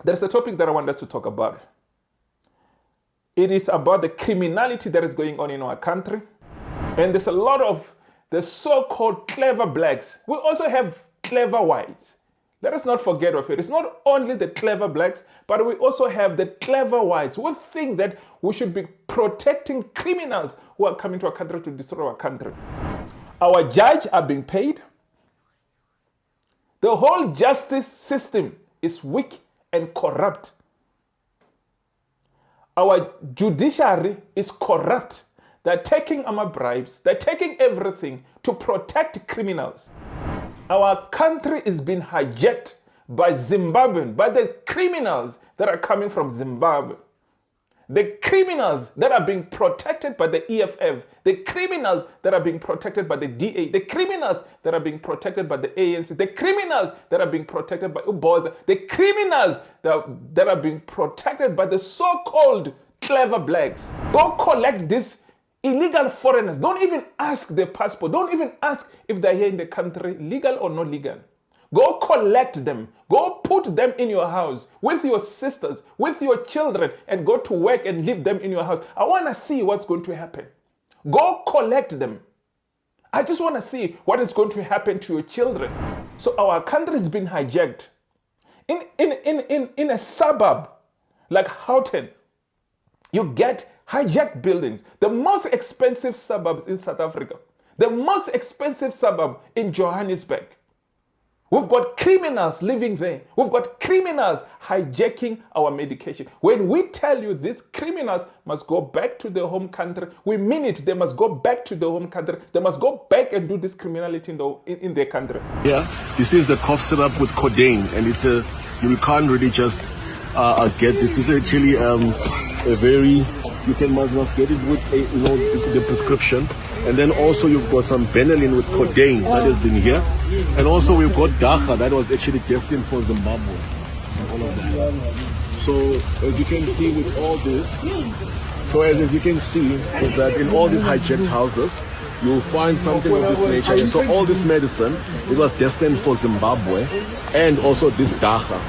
there's a topic that I want us to talk about. It is about the criminality that is going on in our country. And there's a lot of the so-called clever blacks. We also have clever whites. Let us not forget of it. It's not only the clever blacks, but we also have the clever whites who think that we should be protecting criminals who are coming to our country to destroy our country. Our judges are being paid. The whole justice system is weak and corrupt. Our judiciary is corrupt. They're taking our bribes. They're taking everything to protect criminals. Our country is being hijacked by Zimbabweans, by the criminals that are coming from Zimbabwe. The criminals that are being protected by the EFF, the criminals that are being protected by the DA, the criminals that are being protected by the ANC, the criminals that are being protected by Uboza, the criminals that are being protected by the so-called clever blacks. Go collect these illegal foreigners. Don't even ask their passport. Don't even ask if they're here in the country, legal or not legal. Go collect them. Go put them in your house with your sisters, with your children, and go to work and leave them in your house. I want to see what's going to happen. Go collect them. I just want to see what is going to happen to your children. So our country has been hijacked. In a suburb like Houghton, you get hijacked buildings. The most expensive suburbs in South Africa. The most expensive suburb in Johannesburg. We've got criminals living there. We've got criminals hijacking our medication. When we tell you these criminals must go back to their home country, we mean it. They must go back to their home country. They must go back and do this criminality in their country. Yeah, this is the cough syrup with codeine, and it's you can't really just get this. Is actually a very, must not get it with the prescription. And then also you've got some Benylin with codeine that has been here. And also we've got Dacha that was actually destined for Zimbabwe. All of that. So as you can see with all this, as you can see is that in all these hijacked houses, you'll find something of this nature. And so all this medicine, it was destined for Zimbabwe and also this Dacha.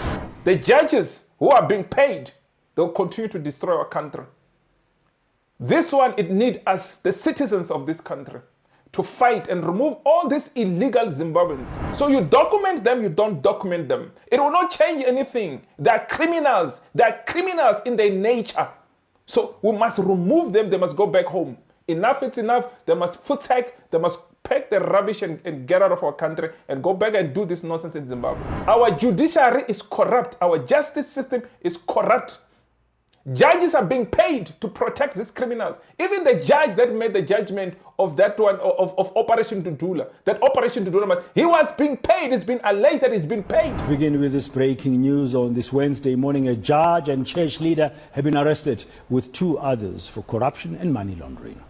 The judges who are being paid, they'll continue to destroy our country. This one, it needs us, the citizens of this country, to fight and remove all these illegal Zimbabweans. So you document them, you don't document them. It will not change anything. They are criminals. They are criminals in their nature. So we must remove them. They must go back home. Enough is enough. They must footsack. They must pack the rubbish and get out of our country and go back and do this nonsense in Zimbabwe. Our judiciary is corrupt. Our justice system is corrupt. Judges are being paid to protect these criminals. Even the judge that made the judgment of that one, of Operation Dudula, that Operation Dudula, he was being paid. It's been alleged that he's been paid. Begin with this breaking news on this Wednesday morning. A judge and church leader have been arrested with two others for corruption and money laundering.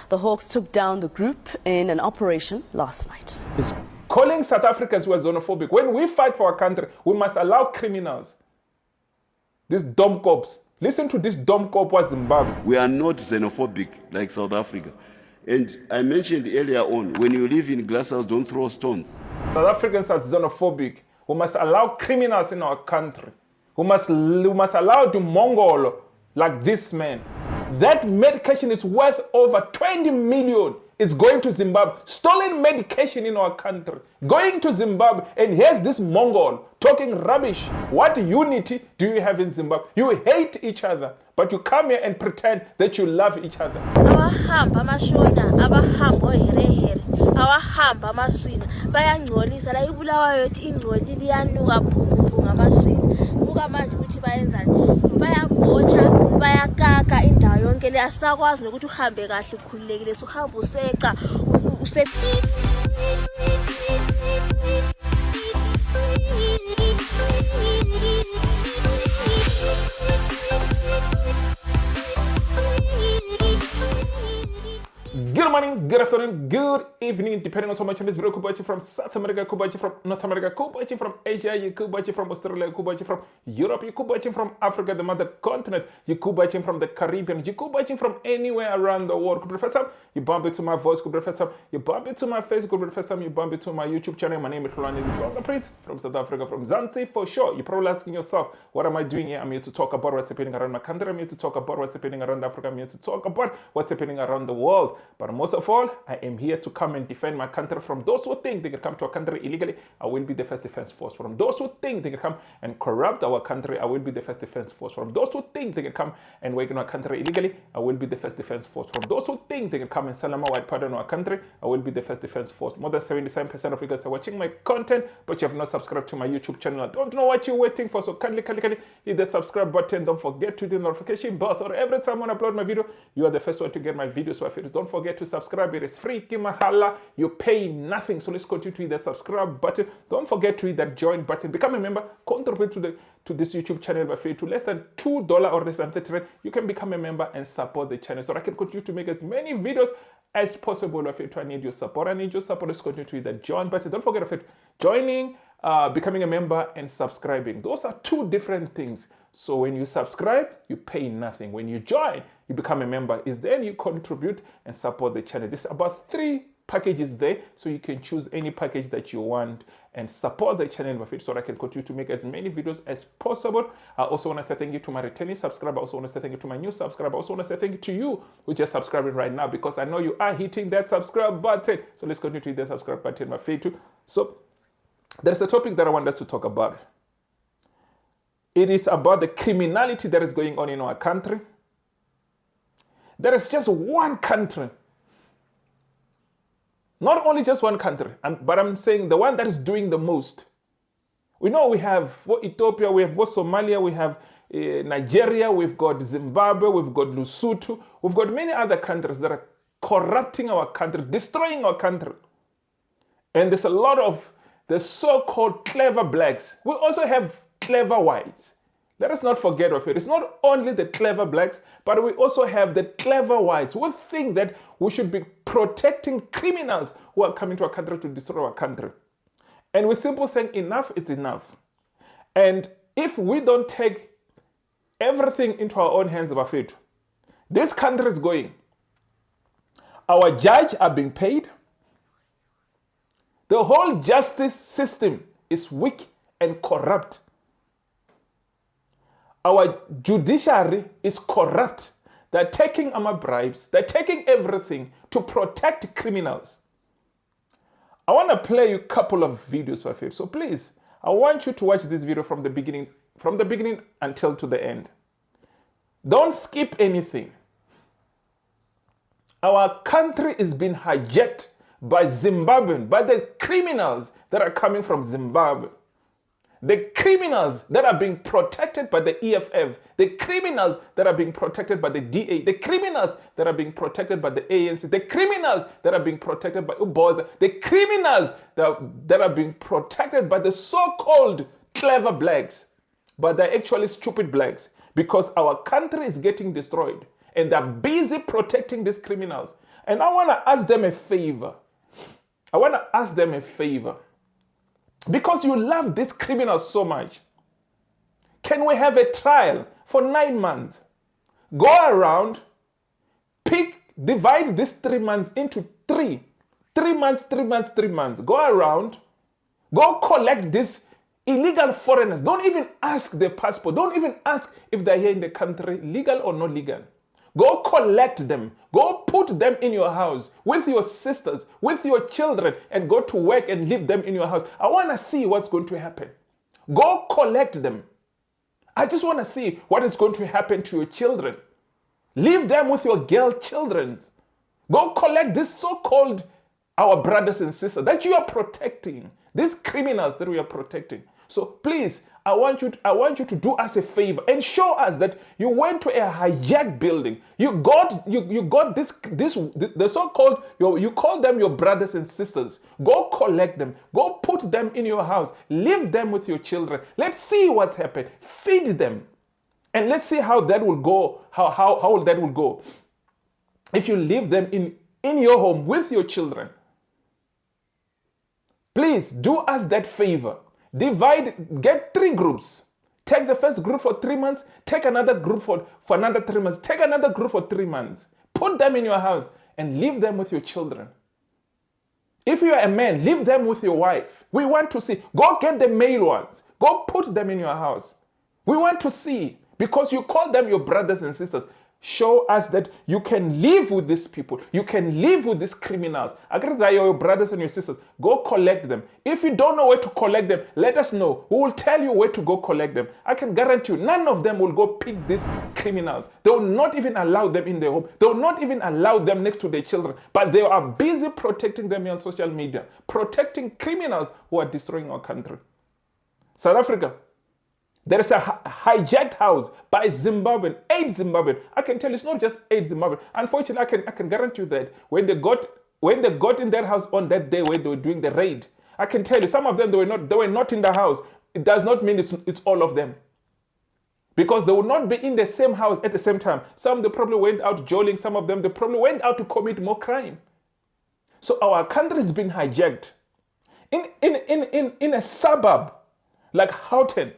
The Hawks took down the group in an operation last night. Calling South Africans who are xenophobic. When we fight for our country, we must allow criminals, these dumb cops. Listen to this dumb cop was Zimbabwe. We are not xenophobic like South Africa. And I mentioned earlier on, when you live in glass house, don't throw stones. South Africans are xenophobic. We must allow criminals in our country. We must allow the Mongol like this man. That medication is worth over 20 million. It's going to Zimbabwe. Stolen medication in our country. Going to Zimbabwe, and here's this Mongol talking rubbish. What unity do you have in Zimbabwe? You hate each other, but you come here and pretend that you love each other. bayakaka indawo yonke le asakwazi nokuthi uhambe kahle ukhululekile suhamba useqa Good morning, good afternoon, morning, good evening, depending on how much of this video. Could watch you from South America, could watch you from North America, could watch you from Asia, you could watch you from Australia, you could watch you from Europe, you could watch you from Africa, the mother continent, you could watch you from the Caribbean, you could watch you from anywhere around the world. Could be the first time you bump into my voice, could be the first time you bump into my face, could be the first time you bump into my YouTube channel. My name is Hlulani, the Tsonga Prince from South Africa, from Zanzi for sure. You're probably asking yourself, what am I doing here? I'm here to talk about what's happening around my country. I'm here to talk about what's happening around Africa. I'm here to talk about what's happening around the world. But most of all, I am here to come and defend my country from those who think they can come to our country illegally. I will be the first defense force. From those who think they can come and corrupt our country, I will be the first defense force. From those who think they can come and work in our country illegally, I will be the first defense force. From those who think they can come and sell a white powder in our country, I will be the first defense force. More than 77% of you guys are watching my content, but you have not subscribed to my YouTube channel. I don't know what you're waiting for, so kindly hit the subscribe button. Don't forget to hit the notification bell, so every time I upload my video, you are the first one to get my videos. So don't forget to subscribe. It is free, kimahala. You pay nothing. So let's continue to hit the subscribe button. Don't forget to hit that join button. Become a member. Contribute to this YouTube channel by free to less than $2 or less than 30 rand. You can become a member and support the channel so I can continue to make as many videos as possible. If I need your support, let's continue to hit that join button. Don't forget of it. Joining, becoming a member, and subscribing. Those are two different things. So when you subscribe, you pay nothing. When you join, you become a member. Is then you contribute and support the channel. There's about 3 packages there, so you can choose any package that you want and support the channel with it so that I can continue to make as many videos as possible. I also want to say thank you to my returning subscriber. I also want to say thank you to my new subscriber. I also want to say thank you to you who just subscribing right now, because I know you are hitting that subscribe button. So let's continue to hit that subscribe button, my favorite too. So there's a topic that I want us to talk about. It is about the criminality that is going on in our country. There is just one country. Not only just one country, but I'm saying the one that is doing the most. We know we have Ethiopia, we have Somalia, we have Nigeria, we've got Zimbabwe, we've got Lesotho, we've got many other countries that are corrupting our country, destroying our country. And there's a lot of the so-called clever blacks. We also have clever whites. Let us not forget of it. It's not only the clever blacks, but we also have the clever whites who think that we should be protecting criminals who are coming to our country to destroy our country. And we're simply saying enough is enough. And if we don't take everything into our own hands, Bafetu, this country is going. Our judges are being paid. The whole justice system is weak and corrupt. Our judiciary is corrupt. They're taking our bribes. They're taking everything to protect criminals. I want to play you a couple of videos for you. So please, I want you to watch this video from the beginning until to the end. Don't skip anything. Our country is being hijacked by Zimbabweans, by the criminals that are coming from Zimbabwe. The criminals that are being protected by the EFF, the criminals that are being protected by the DA, the criminals that are being protected by the ANC, the criminals that are being protected by Uboza, the criminals that are being protected by the so-called clever blacks, but they're actually stupid blacks, because our country is getting destroyed and they're busy protecting these criminals. And I want to ask them a favor. Because you love these criminals so much. Can we have a trial for 9 months? Go around, divide these 3 months into 3. 3 months, 3 months, 3 months. Go around, go collect these illegal foreigners. Don't even ask their passport. Don't even ask if they're here in the country, legal or not legal. Go collect them. Go put them in your house with your sisters, with your children, and go to work and leave them in your house. I want to see what's going to happen. Go collect them. I just want to see what is going to happen to your children. Leave them with your girl children. Go collect these so-called our brothers and sisters that you are protecting. These criminals that we are protecting. So please, I want you to do us a favor and show us that you went to a hijacked building. You got the so-called, you call them your brothers and sisters. Go collect them. Go put them in your house. Leave them with your children. Let's see what's happened. Feed them. And let's see how that will go. How that will go. If you leave them in your home with your children. Please do us that favor. Divide, get 3 groups. Take the first group for 3 months, take another group for another 3 months, take another group for 3 months. Put them in your house and leave them with your children. If you are a man, leave them with your wife. We want to see. Go get the male ones. Go put them in your house. We want to see, because you call them your brothers and sisters. Show us that you can live with these people. You can live with these criminals. I agree that you're your brothers and your sisters. Go collect them. If you don't know where to collect them, let us know. We will tell you where to go collect them. I can guarantee you, none of them will go pick these criminals. They will not even allow them in their home. They will not even allow them next to their children. But they are busy protecting them on social media, protecting criminals who are destroying our country. South Africa. There is a hijacked house by Zimbabwean, 8 Zimbabwean. I can tell you, it's not just 8 Zimbabwean. Unfortunately, I can guarantee you that when they got in their house on that day when they were doing the raid, I can tell you some of them they were not in the house. It does not mean it's all of them, because they will not be in the same house at the same time. Some they probably went out joling. Some of them they probably went out to commit more crime. So our country has been hijacked. In a suburb like Houghton,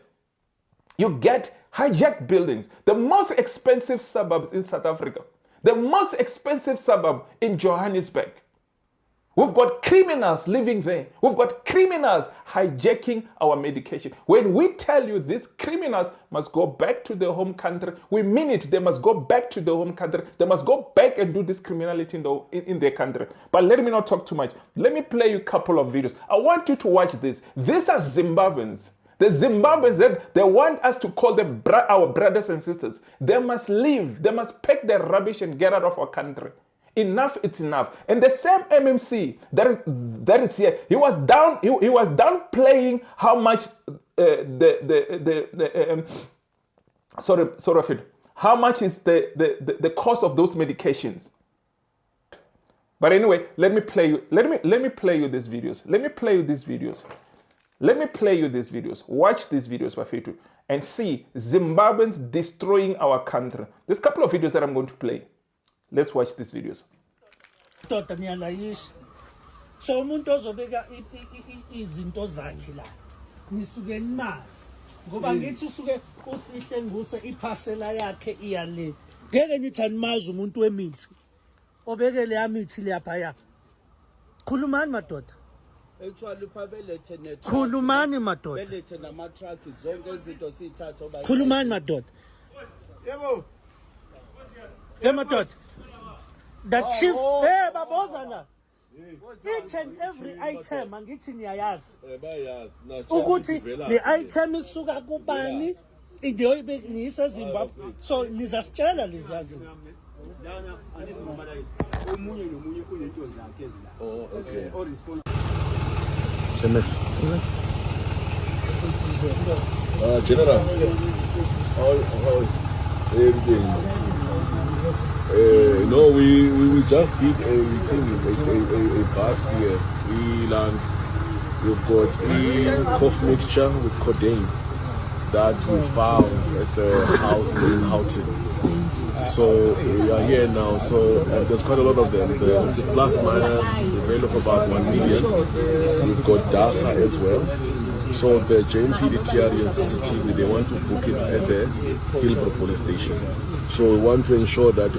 you get hijacked buildings. The most expensive suburbs in South Africa. The most expensive suburb in Johannesburg. We've got criminals living there. We've got criminals hijacking our medication. When we tell you these criminals must go back to their home country, we mean it. They must go back to their home country. They must go back and do this criminality in their country. But let me not talk too much. Let me play you a couple of videos. I want you to watch this. These are Zimbabweans. The Zimbabweans, they want us to call them our brothers and sisters. They must leave. They must pack their rubbish and get out of our country. Enough, it's enough. And the same MMC that is here, he was downplaying how much how much is the cost of those medications. But anyway, let me play you these videos. Let me play you these videos. Watch these videos, Bafetu, and see Zimbabweans destroying our country. There's a couple of videos that I'm going to play. Let's watch these videos. So umuntu ozobeka izinto zakhe la nisuke nimazi ngoba ngithi usuke usihle nguse iphasela yakhe iyale ngeke nithi animazi umuntu wemithi obekele yamithi lapha ya khulumani madoda. Actually fabelethe net Khulumani madoda. Belethe nama truck zonke izinto sithatha oba Khulumani madoda. Yebo. Madoda. The chief babozana. Each and every item angithi niyayazi. bayazi Ukuthi the item isuka kubani idiyoyibe niyisa Zimbabwe. So nizasitshela lizazi. omunye nomunye kunento zakhe ezila. Oh, okay. All response. General, how everything? No, we just did a bust here. We learned we've got a cough mixture with codeine that we found at the house in Houghton. So we are here now. So there's quite a lot of them. There's plus minus a value of about 1 million. We've got data as well. So the JMP, the TRE and CCTV, they want to book it at the Hillbrook police station. So we want to ensure that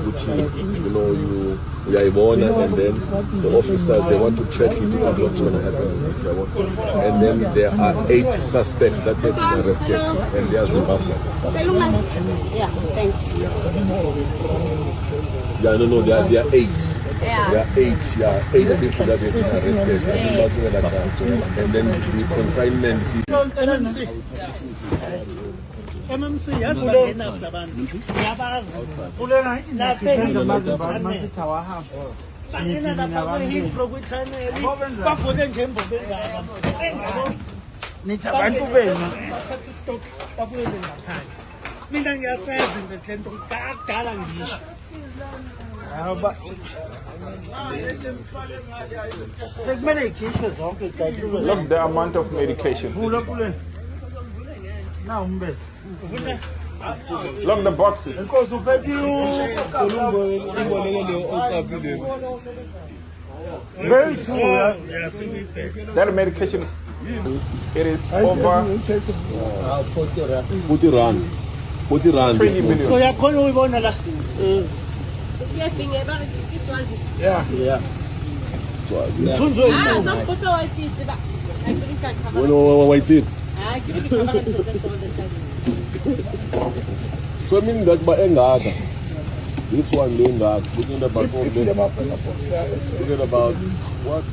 we are born, and then the officers, they want to track it and what's going to happen. And then there are 8 suspects that have been arrested, and they are Zimbabweans. Yeah, thanks. Yeah, no, there are 8. Yeah. There are 8, 8 people that have been arrested. And then the consignment. MMC yasibangena abantu yabazi kulena bangena lapha kwi-Hillbrook kwi-channel bafune nje embobengaba nithi abantu benu bathatha istock babuyele ngaphansi. Mina ngiyasazi le nto kudala ngisho sekumele ikhishwe zonke idatshulwe. Look the amount of medication. Na umbezi. Lock the boxes. That medication is, it is over 40 rand. 40 rand. 20 million. So yakhona uyibona la. Yeah. So, yeah. Mthunzwe. Wait it. So I mean that by engada. This one looking at about what?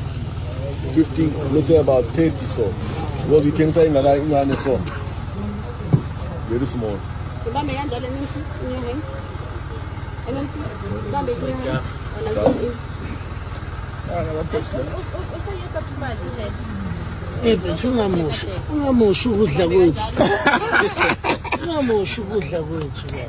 50, let's say about 30 so. Because you can say in so. Very small. Ungamoshi ukudla kwethu. Ungamoshi ukudla kwethu. Yeah.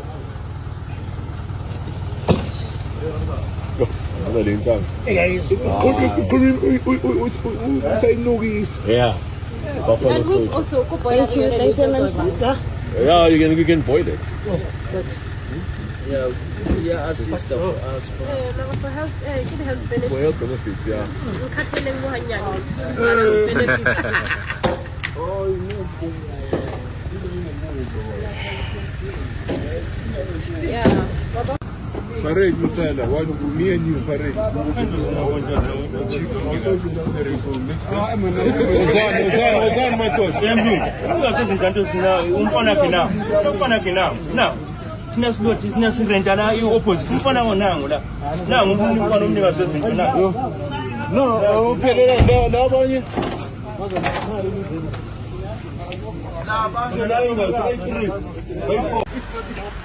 Yeah, you can boil it. Yeah, assist for us. For health benefits. For health benefits, yeah. Yeah. Parade, Musala, one me and you, parade. Ozan, my God.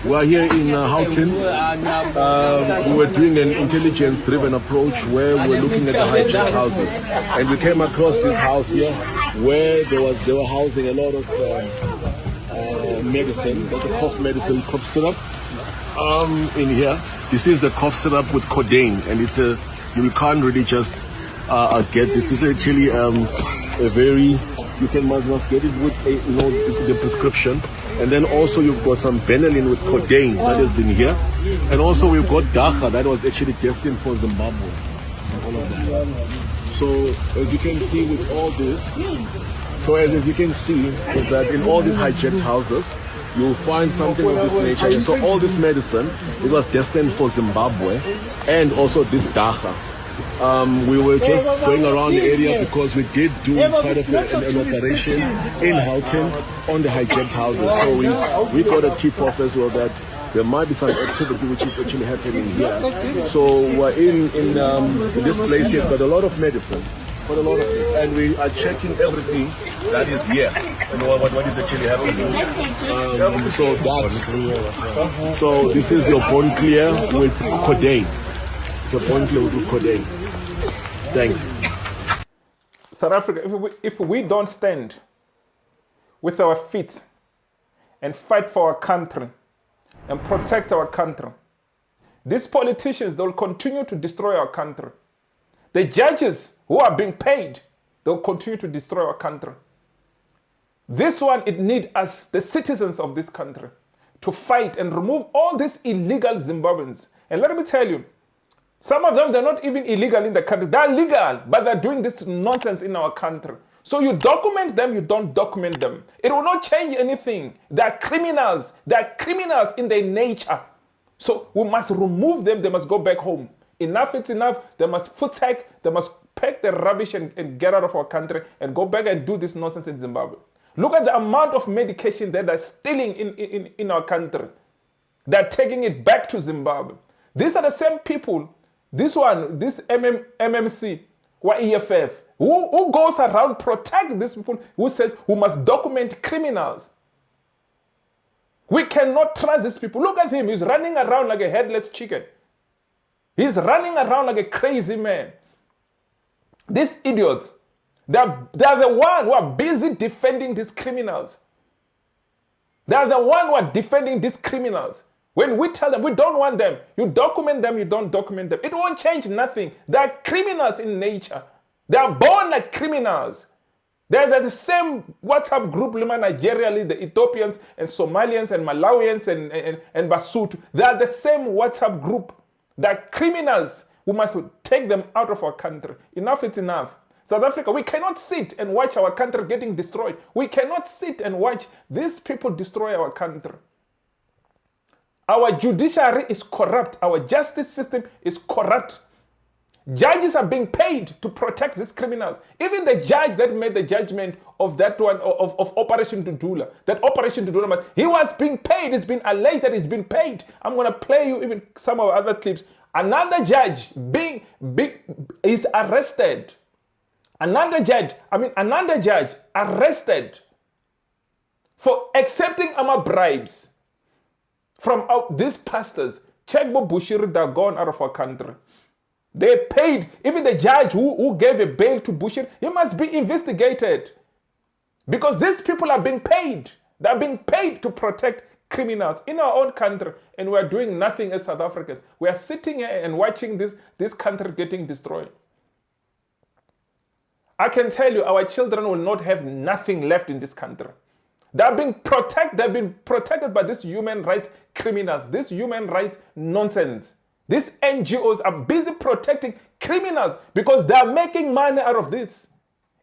We are here in Houghton. We were doing an intelligence-driven approach where we're looking at the hijacked houses, and we came across this house here where they were housing a lot of medicine, like a cough medicine, cough syrup. In here, this is the cough syrup with codeine, and it's you can't really just get this. Is actually a very, you must get it with the prescription. And then also you've got some Benylin with codeine that has been here. And also we've got Dacha that was actually destined for Zimbabwe. All of that. So as you can see with all this, as you can see is that in all these hijacked houses, you'll find something of this nature. And so all this medicine, it was destined for Zimbabwe, and also this Dacha. We were just going around the area because we did do quite an operation in Houghton on the hijacked houses. So we got a tip off as well that there might be some activity which is actually happening here. So we're in this place here, but a lot of medicine, and we are checking everything that is here and what is actually happening. So this is your bone clear with codeine. It's a bone clear with codeine. Thanks. South Africa, if we don't stand with our feet and fight for our country and protect our country, these politicians, they'll continue to destroy our country. The judges who are being paid, they'll continue to destroy our country. This one, it needs us, the citizens of this country, to fight and remove all these illegal Zimbabweans. And let me tell you, some of them, they're not even illegal in the country. They're legal, but they're doing this nonsense in our country. So you document them, you don't document them. It will not change anything. They're criminals. They're criminals in their nature. So we must remove them. They must go back home. Enough is enough. They must footsack. They must pack the rubbish and get out of our country and go back and do this nonsense in Zimbabwe. Look at the amount of medication that they're stealing in our country. They're taking it back to Zimbabwe. These are the same people. This MMC, or EFF, who goes around protect these people, who says we must document criminals. We cannot trust these people. Look at him. He's running around like a headless chicken. He's running around like a crazy man. These idiots, they're the one who are busy defending these criminals. They're the one who are defending these criminals. When we tell them we don't want them, you document them, you don't document them. It won't change nothing. They are criminals in nature. They are born like criminals. They're the same WhatsApp group, Lima, Nigeria, the Ethiopians and Somalians and Malawians and Basotho. They are the same WhatsApp group. They're criminals. We must take them out of our country. Enough is enough. South Africa, we cannot sit and watch our country getting destroyed. We cannot sit and watch these people destroy our country. Our judiciary is corrupt. Our justice system is corrupt. Judges are being paid to protect these criminals. Even the judge that made the judgment of that one, of Operation Dudula, that Operation Dudula, he was being paid. It's been alleged that he's been paid. I'm going to play you even some of other clips. Another judge is arrested. Another judge arrested for accepting bribes from these pastors. Chegbo Bushiri, they're gone out of our country. They paid, even the judge who gave a bail to Bushiri, he must be investigated. Because these people are being paid. They're being paid to protect criminals in our own country, and we're doing nothing as South Africans. We are sitting here and watching this country getting destroyed. I can tell you, our children will not have nothing left in this country. They've been protected by these human rights criminals, this human rights nonsense. These NGOs are busy protecting criminals because they are making money out of this.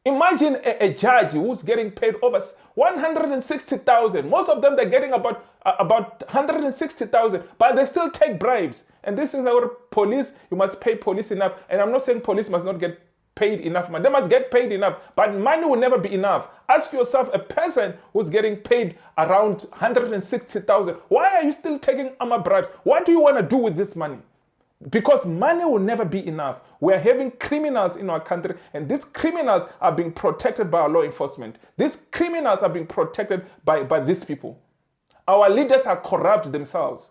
Imagine a judge who's getting paid over 160,000. Most of them, they're getting about 160,000, but they still take bribes. And this is our police. You must pay police enough. And I'm not saying police must not get paid enough money. They must get paid enough, but money will never be enough. Ask yourself, a person who's getting paid around 160,000, why are you still taking bribes? What do you want to do with this money? Because money will never be enough. We are having criminals in our country, and these criminals are being protected by our law enforcement. These criminals are being protected by these people. Our leaders are corrupt themselves.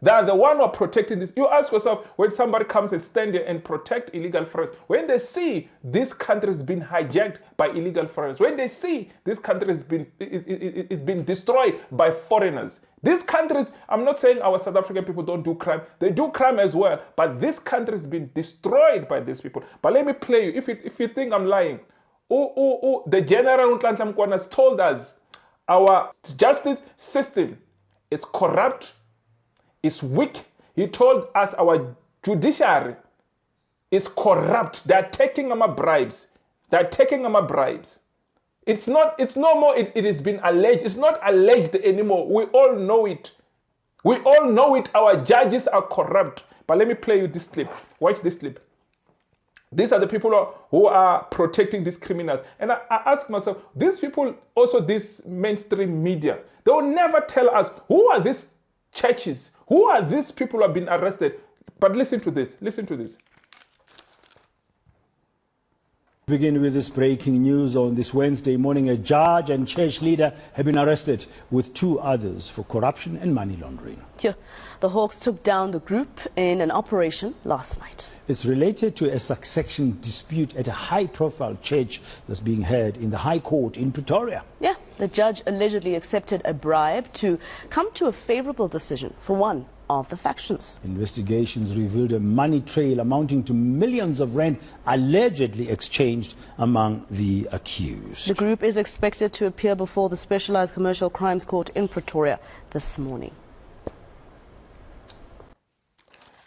They are the one who are protecting this. You ask yourself, when somebody comes and stand here and protect illegal foreigners, when they see this country has been hijacked by illegal foreigners, when they see this country has been destroyed by foreigners, these countries, I'm not saying our South African people don't do crime. They do crime as well. But this country has been destroyed by these people. But let me play you. If you think I'm lying. The General Nhlanhla Mkwana has told us our justice system is corrupt, is weak. He told us our judiciary is corrupt. They are taking bribes. They are taking bribes. It's no more, it has been alleged. It's not alleged anymore. We all know it. We all know it. Our judges are corrupt. But let me play you this clip. Watch this clip. These are the people who are protecting these criminals. And I ask myself, these people, also this mainstream media, they will never tell us who are these churches, who are these people who have been arrested. But listen to this. Listen to this. Begin with this breaking news. On this Wednesday morning, a judge and church leader have been arrested with two others for corruption and money laundering. The Hawks took down the group in an operation last night. It's related to a succession dispute at a high-profile church that's being heard in the High Court in Pretoria. Yeah, the judge allegedly accepted a bribe to come to a favorable decision for one of the factions. Investigations revealed a money trail amounting to millions of rand allegedly exchanged among the accused. The group is expected to appear before the Specialized Commercial Crimes Court in Pretoria this morning.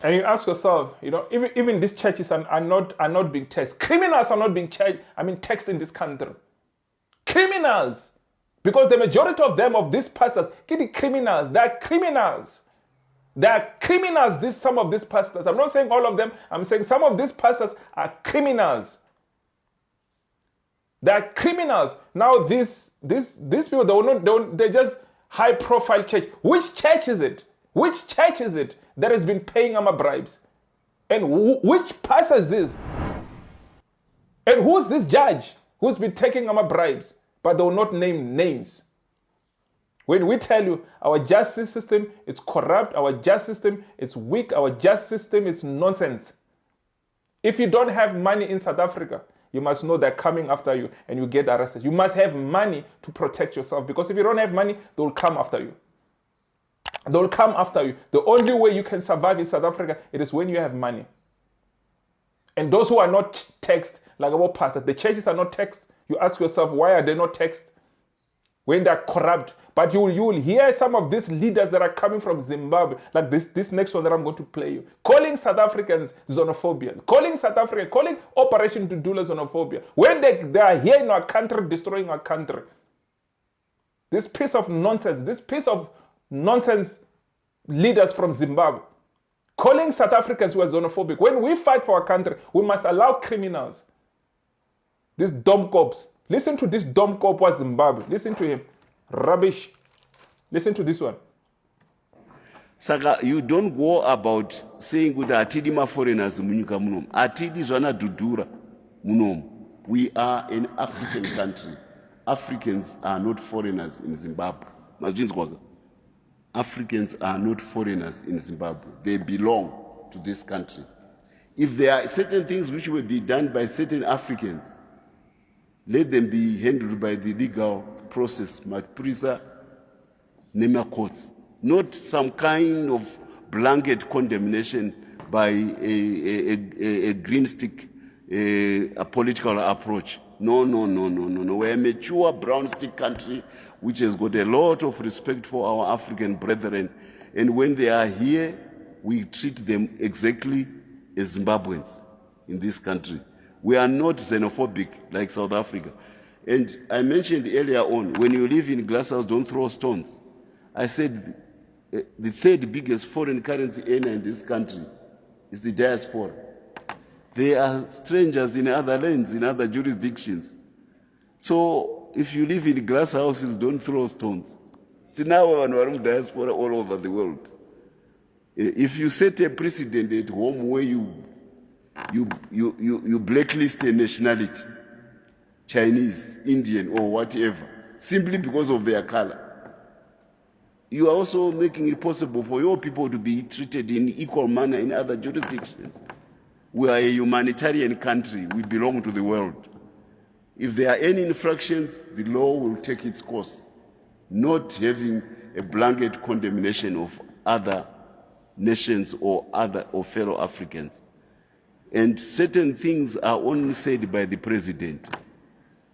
And you ask yourself, even these churches are not being taxed. Criminals are not being taxed in this country. Criminals. Because the majority of them, of these pastors, criminals. They are criminals. They are criminals, some of these pastors. I'm not saying all of them. I'm saying some of these pastors are criminals. They are criminals. Now these people, they're just high-profile church. Which church is it? Which church is it that has been paying bribes? And which pastor is this? And who's this judge who's been taking bribes? But they will not name names. When we tell you our justice system is corrupt, our justice system is weak, our justice system is nonsense. If you don't have money in South Africa, you must know they're coming after you and you get arrested. You must have money to protect yourself, because if you don't have money, they will come after you. They will come after you. The only way you can survive in South Africa, it is when you have money. And those who are not taxed, like our pastor, the churches are not taxed. You ask yourself, why are they not taxed when they're corrupt? But you will hear some of these leaders that are coming from Zimbabwe, like this next one that I'm going to play you, calling South Africans xenophobians, calling Operation Dudula xenophobia, when they are here in our country, destroying our country. This piece of nonsense leaders from Zimbabwe, calling South Africans who are xenophobic. When we fight for our country, we must allow criminals. These dumb cops. Listen to this dumb cop was Zimbabwe. Listen to him. Rubbish. Listen to this one. Saka, you don't go about saying good atidi ma foreigners munyika munom. Atidi zwana dudura munom. We are an African country. Africans are not foreigners in Zimbabwe. Africans are not foreigners in Zimbabwe. They belong to this country. If there are certain things which will be done by certain Africans, let them be handled by the legal process, Maprisa, Nema courts, not some kind of blanket condemnation by a green stick, a political approach. No. We're a mature brown stick country which has got a lot of respect for our African brethren. And when they are here, we treat them exactly as Zimbabweans in this country. We are not xenophobic like South Africa. And I mentioned earlier on, when you live in glasshouse, don't throw stones. I said the third biggest foreign currency earner in this country is the diaspora. They are strangers in other lands, in other jurisdictions. So if you live in glass houses, don't throw stones. See, now we're diaspora all over the world. If you set a precedent at home where you blacklist a nationality, Chinese, Indian, or whatever, simply because of their color, you are also making it possible for your people to be treated in equal manner in other jurisdictions. We are a humanitarian country. We belong to the world. If there are any infractions, the law will take its course, not having a blanket condemnation of other nations or fellow Africans. And certain things are only said by the president.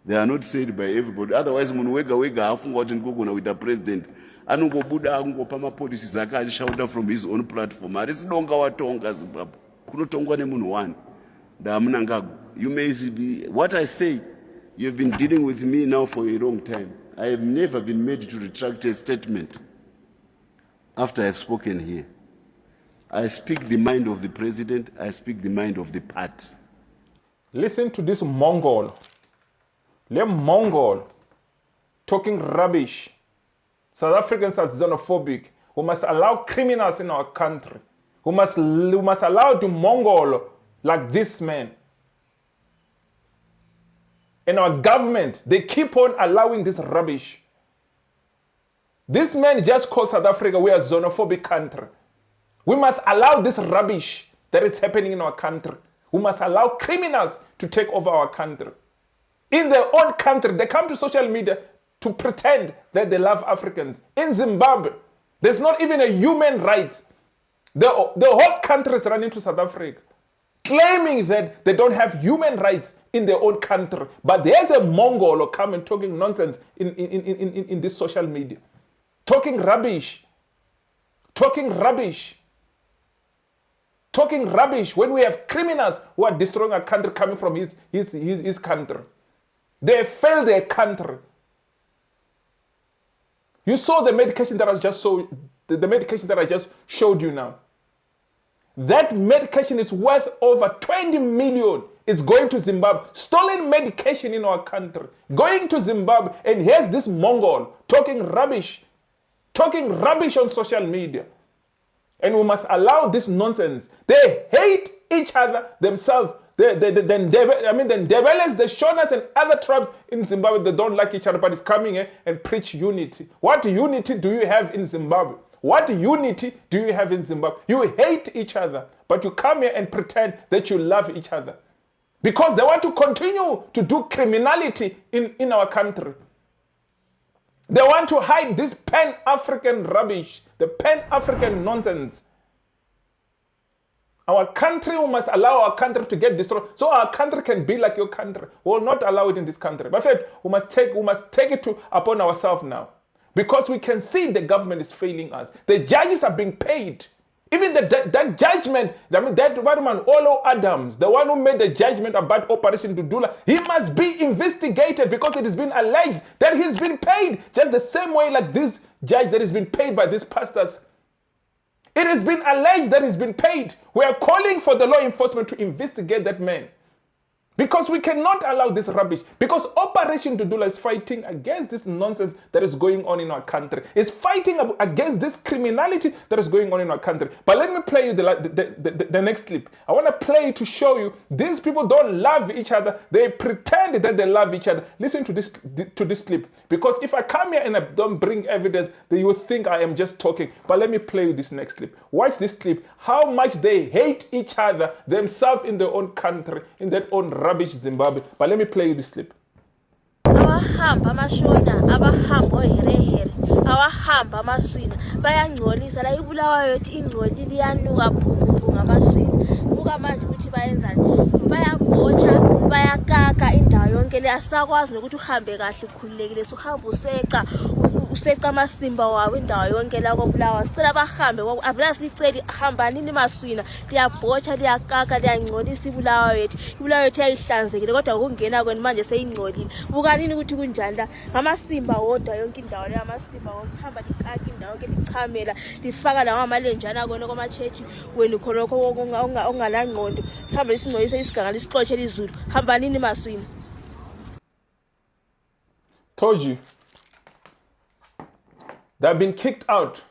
They are not said by everybody. Otherwise, wega afunga kuti ndikugona with the president. Anongobuda angopa mapolisi zake achishauta from his own platform. Arisidonga watonga Zimbabwe. Kunotongwa nemunhu one. Ndamuna ngago. You may be, what I say, you have been dealing with me now for a long time. I have never been made to retract a statement after I have spoken here. I speak the mind of the president. I speak the mind of the party. Listen to this Mongol. Le Mongol talking rubbish. South Africans are xenophobic. We must allow criminals in our country. We must allow the Mongol like this man. And our government, they keep on allowing this rubbish. This man just called South Africa, we are a xenophobic country. We must allow this rubbish that is happening in our country. We must allow criminals to take over our country. In their own country, they come to social media to pretend that they love Africans. In Zimbabwe, there's not even a human right. The whole country is running to South Africa, claiming that they don't have human rights in their own country. But there's a Mongol coming talking nonsense in this social media. Talking rubbish when we have criminals who are destroying our country coming from his country. They failed their country. You saw the medication that I just showed you now. That medication is worth over 20 million. It's going to Zimbabwe. Stolen medication in our country. Going to Zimbabwe, and here's this Mongol talking rubbish on social media. And we must allow this nonsense. They hate each other themselves. The Ndebelés, the Shonas, and other tribes in Zimbabwe, they don't like each other, but it's coming here and preach unity. What unity do you have in Zimbabwe? What unity do you have in Zimbabwe? You hate each other, but you come here and pretend that you love each other. Because they want to continue to do criminality in our country. They want to hide this Pan-African rubbish, the Pan-African nonsense. Our country, we must allow our country to get destroyed so our country can be like your country. We will not allow it in this country. But we must take it upon ourselves now. Because we can see the government is failing us. The judges are being paid. Even that judgment, that one man, Olo Adams, the one who made the judgment about Operation Dudula, he must be investigated because it has been alleged that he's been paid just the same way like this judge that has been paid by these pastors. It has been alleged that he's been paid. We are calling for the law enforcement to investigate that man. Because we cannot allow this rubbish. Because Operation Dudula is fighting against this nonsense that is going on in our country. It's fighting against this criminality that is going on in our country. But let me play you the next clip. I want to play to show you these people don't love each other. They pretend that they love each other. Listen to this clip. Because if I come here and I don't bring evidence, then you will think I am just talking. But let me play you this next clip. Watch this clip. How much they hate each other themselves in their own country, in their own rubbish Zimbabwe. But let me play you this clip. Abahamba amashona, abahamba oherehere, abahamba amaswina, bayangcolisa la ibulawayo ethi ingcolile iyanuka phuphu ngamaswina. Buka manje ukuthi bayenzani? Bayabotsha, bayakaka indawo yonke le asakwazi nokuthi uhambe kahle ukhululekile suhamba useqa amasimba wawo indawo yonke la kobulawa. Sicela bahambe abulaziliceli hambanini maswina. Liyabotsha, liyakaka, liyangcolisa ibulawayo yethu. Ibulawayo yethu yayihlanzekile kodwa ukungena kwenu manje seyingcolile. Bukanini ukuthi kunjani la ngamasimba wodwa yonke indawo le amasimba wokuhamba likaka indawo yonke lichamela lifaka la ngamalenjana kona kwamachechi wenu khonokho ongalangqondo hamba isingcoyise isiganga lisixotshe lizulu hambanini maswina. Told you. They've been kicked out.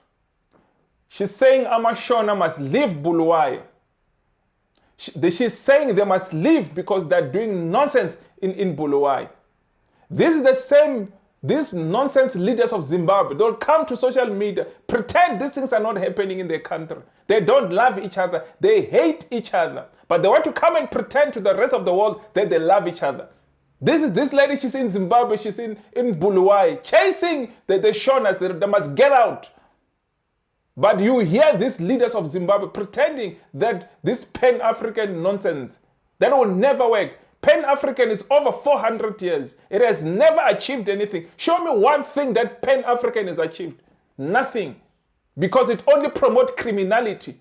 She's saying Amashona must leave Bulawayo. She's saying they must leave because they're doing nonsense in Bulawayo. This is the same, these nonsense leaders of Zimbabwe. They'll come to social media, pretend these things are not happening in their country. They don't love each other. They hate each other. But they want to come and pretend to the rest of the world that they love each other. This lady, she's in Zimbabwe, she's in Bulawayo, chasing the Shonas, they must get out. But you hear these leaders of Zimbabwe pretending that this Pan-African nonsense, that will never work. Pan-African is over 400 years. It has never achieved anything. Show me one thing that Pan-African has achieved. Nothing. Because it only promotes criminality.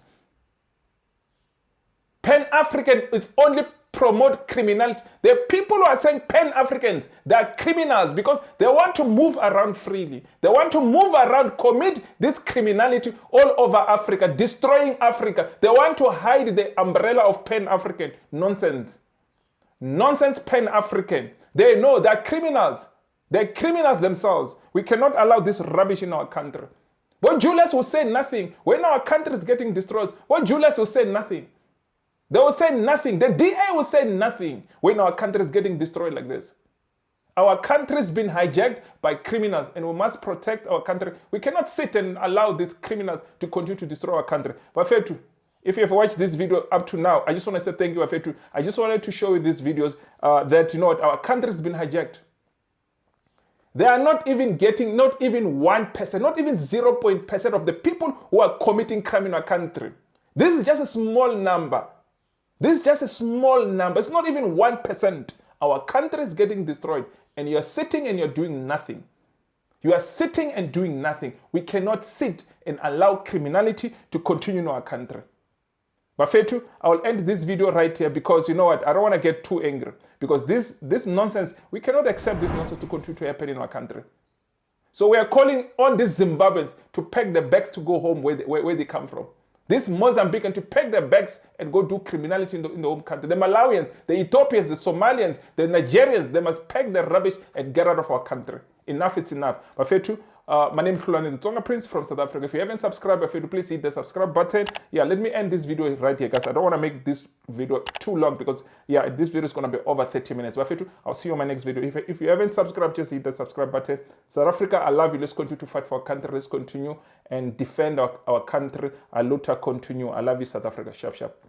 Pan-African is only promote criminality. The people who are saying Pan-Africans, they are criminals because they want to move around freely. They want to move around, commit this criminality all over Africa, destroying Africa. They want to hide the umbrella of Pan-African. Nonsense. Nonsense Pan-African. They know they're criminals. They're criminals themselves. We cannot allow this rubbish in our country. But Julius will say nothing. When our country is getting destroyed, what Julius will say nothing. They will say nothing. The DA will say nothing when our country is getting destroyed like this. Our country has been hijacked by criminals and we must protect our country. We cannot sit and allow these criminals to continue to destroy our country. But Fetu, if you have watched this video up to now, I just want to say thank you, Fetu. I just wanted to show you these videos that, you know what, our country has been hijacked. They are not even getting, not even 1%, not even 0% of the people who are committing crime in our country. This is just a small number. This is just a small number. It's not even 1%. Our country is getting destroyed and you're sitting and you're doing nothing. You are sitting and doing nothing. We cannot sit and allow criminality to continue in our country. But Fetu, I will end this video right here because you know what? I don't want to get too angry because this nonsense, we cannot accept this nonsense to continue to happen in our country. So we are calling on these Zimbabweans to pack their bags to go home where they come from. These Mozambicans to pack their bags and go do criminality in the home country. The Malawians, the Ethiopians, the Somalians, the Nigerians, they must pack their rubbish and get out of our country. Enough, it's enough. But Fetu, my name is Hlulani, the Tsonga Prince from South Africa. If you haven't subscribed, Fetu, please hit the subscribe button. Yeah, let me end this video right here, guys. I don't want to make this video too long because, yeah, this video is going to be over 30 minutes. But Fetu, I'll see you on my next video. If you haven't subscribed, just hit the subscribe button. South Africa, I love you. Let's continue to fight for our country. Let's continue and defend our country. Aluta continue. I love you, South Africa. Sharp, sharp.